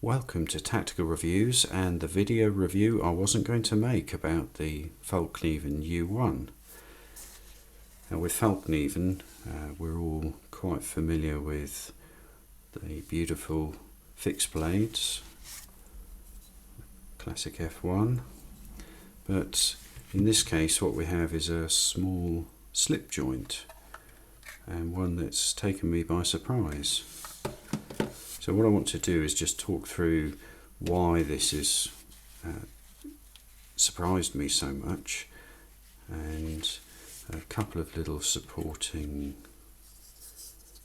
Welcome to Tactical Reviews and the video review I wasn't going to make about the Fallkniven U1. Now with Fallkniven, we're all quite familiar with the beautiful fixed blades, classic F1, but in this case what we have is a small slip joint and one that's taken me by surprise. So what I want to do is just talk through why this has surprised me so much, and a couple of little supporting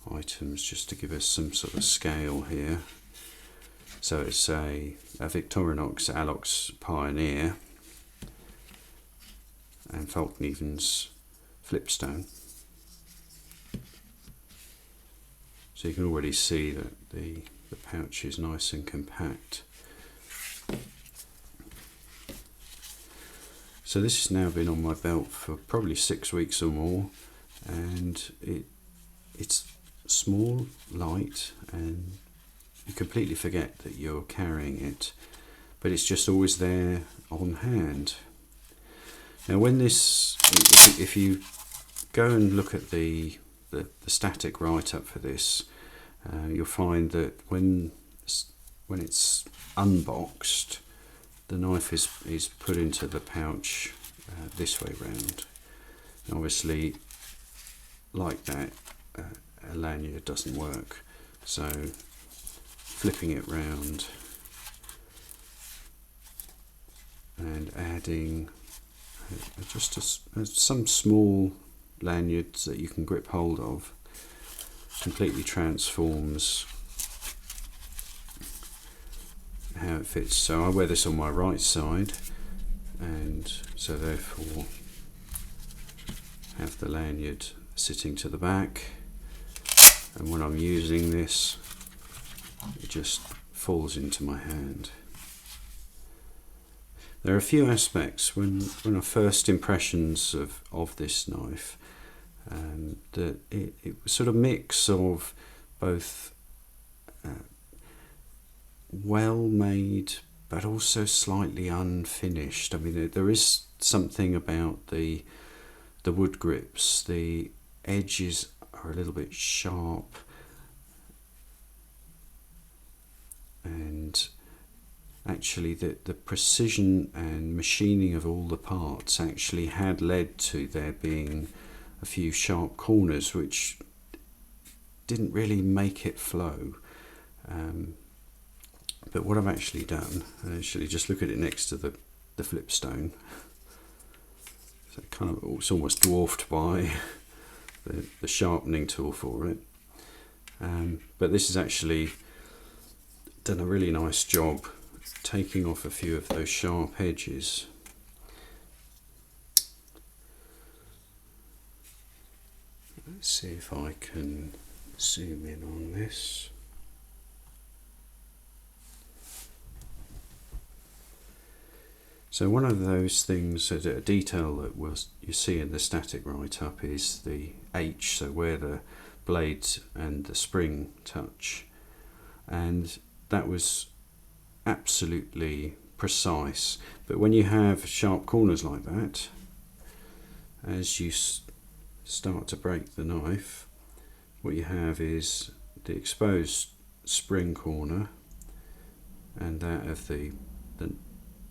items just to give us some sort of scale here. So it's a Victorinox Alox Pioneer and Fallkniven's Flipstone. So you can already see that the pouch is nice and compact. So this has now been on my belt for probably 6 weeks or more, and it's small, light, and you completely forget that you're carrying it, but it's just always there on hand. Now when this, if you go and look at the static write-up for this, you'll find that when it's unboxed, the knife is put into the pouch this way round. And obviously, like that, a lanyard doesn't work. So flipping it round and adding just some small lanyards that you can grip hold of completely transforms how it fits. So I wear this on my right side, and so therefore have the lanyard sitting to the back, and when I'm using this it just falls into my hand. There are a few aspects when our first impressions of this knife, that it was sort of mix of both well made but also slightly unfinished. I mean, there is something about the wood grips. The edges are a little bit sharp, and actually the precision and machining of all the parts actually had led to there being a few sharp corners which didn't really make it flow. But what I've actually done, and actually just look at it next to the Flipstone, so it's almost dwarfed by the sharpening tool for it. But this has actually done a really nice job taking off a few of those sharp edges. Let's see if I can zoom in on this. So one of those things, a detail that you see in the static write-up, is the H, so where the blades and the spring touch, and that was absolutely precise. But when you have sharp corners like that, as you start to break the knife, what you have is the exposed spring corner and that of the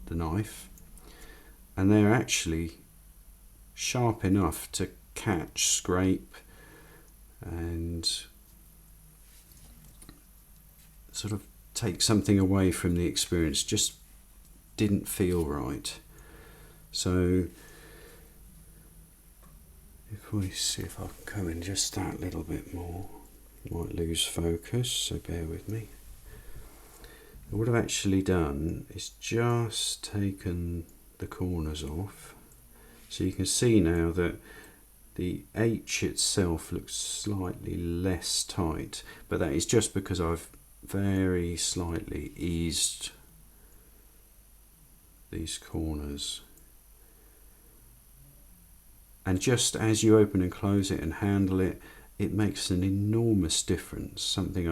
knife, and they're actually sharp enough to catch, scrape, and sort of take something away from the experience. Just didn't feel right. So if we see if I can go in just that little bit more, might lose focus, so bear with me. What I've actually done is just taken the corners off, so you can see now that the H itself looks slightly less tight, but that is just because I've very slightly eased these corners. And just as you open and close it and handle it, it makes an enormous difference. Something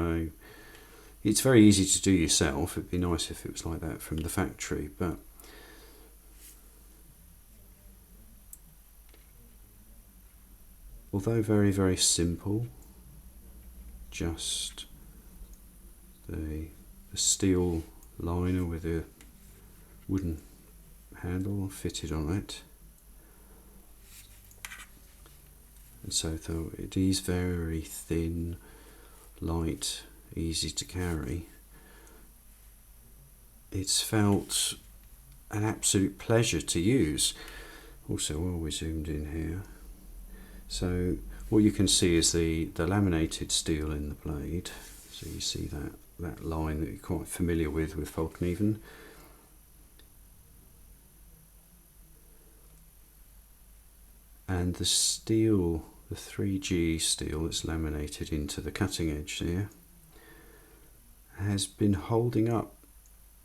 It's very easy to do yourself. It'd be nice if it was like that from the factory, but although very, very simple, just the steel liner with a wooden handle fitted on it. And so though it is very thin, light, easy to carry, it's felt an absolute pleasure to use. Also, while we're zoomed in here, so what you can see is the laminated steel in the blade. So you see that line that you're quite familiar with Fallkniven. And the steel, the 3G steel that's laminated into the cutting edge here, has been holding up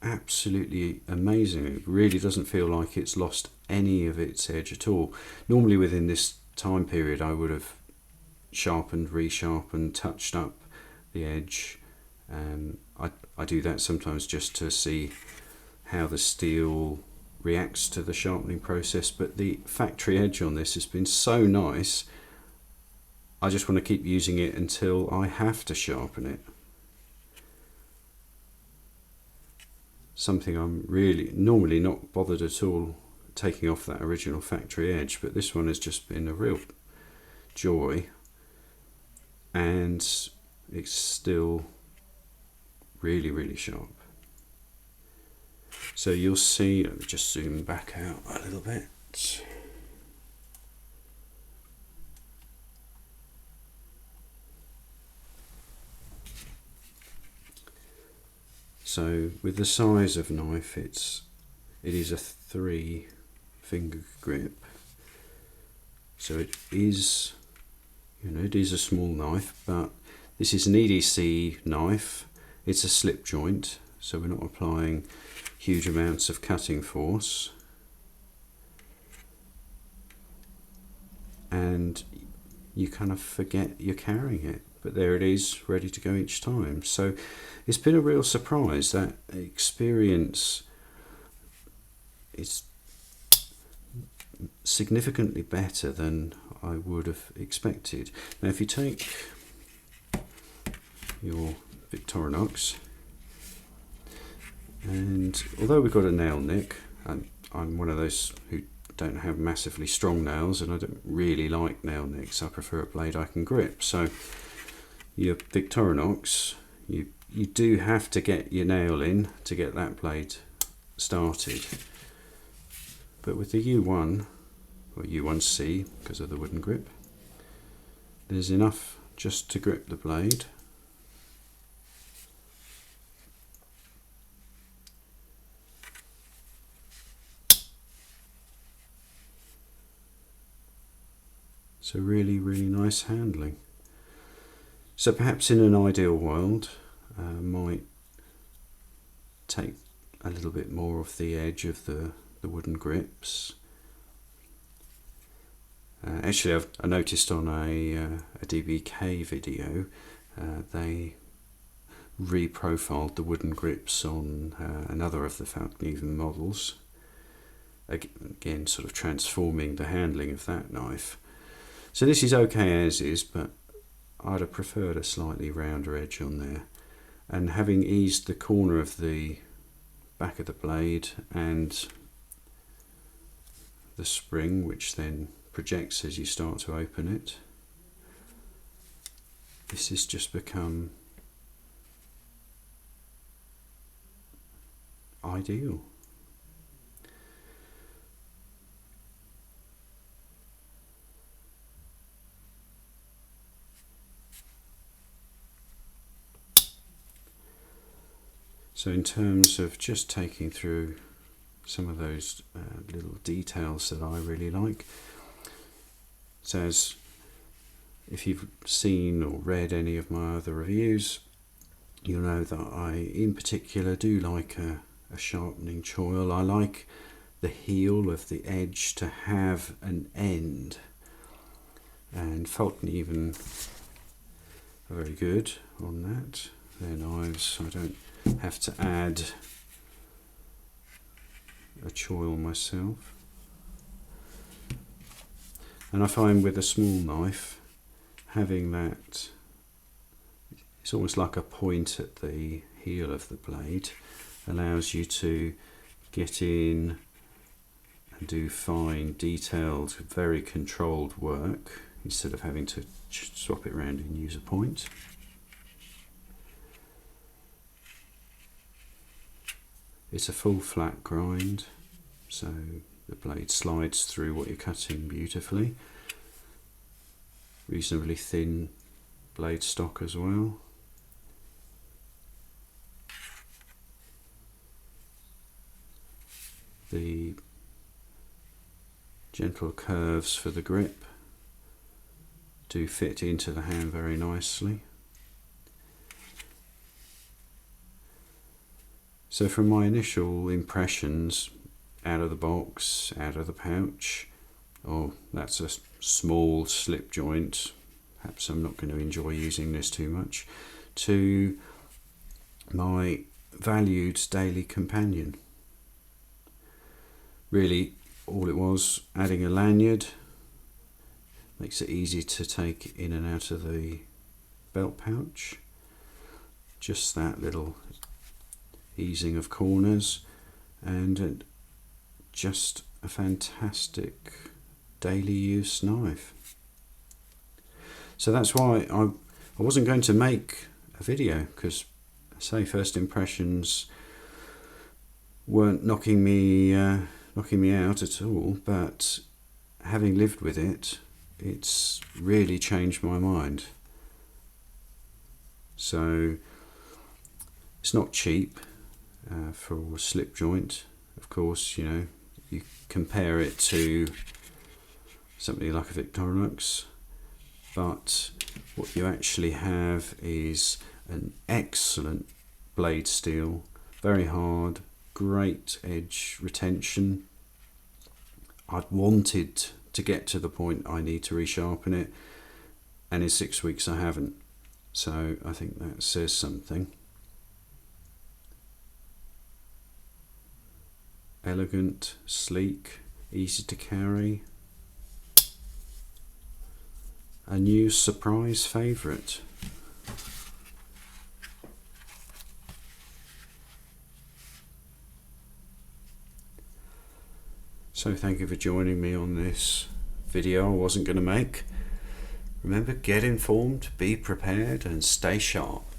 absolutely amazingly. It really doesn't feel like it's lost any of its edge at all. Normally within this time period I would have sharpened, resharpened, touched up the edge. I do that sometimes just to see how the steel reacts to the sharpening process, but the factory edge on this has been so nice, I just want to keep using it until I have to sharpen it. Something I'm really normally not bothered at all taking off that original factory edge, but this one has just been a real joy, and it's still really, really sharp. So you'll see, let me just zoom back out a little bit. So with the size of knife, it is a 3-finger grip. So it is, it is a small knife, but this is an EDC knife. It's a slip joint, so we're not applying huge amounts of cutting force. And you kind of forget you're carrying it, but there it is, ready to go each time. So it's been a real surprise. That experience is significantly better than I would have expected. Now if you take your Victorinox, and although we've got a nail nick, I'm one of those who don't have massively strong nails, and I don't really like nail nicks. I prefer a blade I can grip. So your Victorinox, you do have to get your nail in to get that blade started. But with the U1 or U1c, because of the wooden grip, there's enough just to grip the blade. So really, really nice handling. So perhaps in an ideal world, might take a little bit more of the edge of the wooden grips. Actually, I noticed on a DBK video, they reprofiled the wooden grips on another of the Fallkniven models. Again, sort of transforming the handling of that knife. So this is okay as is, but I'd have preferred a slightly rounder edge on there. And having eased the corner of the back of the blade and the spring, which then projects as you start to open it, this has just become ideal. So in terms of just taking through some of those little details that I really like, so as if you've seen or read any of my other reviews, you'll know that I in particular do like a sharpening choil. I like the heel of the edge to have an end, and Fallkniven are very good on that. their knives, so I don't have to add a choil myself. And I find with a small knife, having that, it's almost like a point at the heel of the blade, allows you to get in and do fine, detailed, very controlled work instead of having to swap it around and use a point. It's a full flat grind, so the blade slides through what you're cutting beautifully. Reasonably thin blade stock as well. The gentle curves for the grip do fit into the hand very nicely. So from my initial impressions, out of the box, out of the pouch, oh, that's a small slip joint, perhaps I'm not going to enjoy using this too much, to my valued daily companion. Really, all it was, adding a lanyard, makes it easy to take in and out of the belt pouch. Just that little easing of corners, and just a fantastic daily use knife. So that's why I wasn't going to make a video, because I say first impressions weren't knocking me out at all, but having lived with it, it's really changed my mind. So it's not cheap for a slip joint. Of course, you know, you compare it to something like a Victorinox, but what you actually have is an excellent blade steel, very hard, great edge retention. I'd wanted to get to the point I need to resharpen it, and in 6 weeks I haven't. So I think that says something. Elegant, sleek, easy to carry. A new surprise favourite. So thank you for joining me on this video I wasn't going to make. Remember, get informed, be prepared, and stay sharp.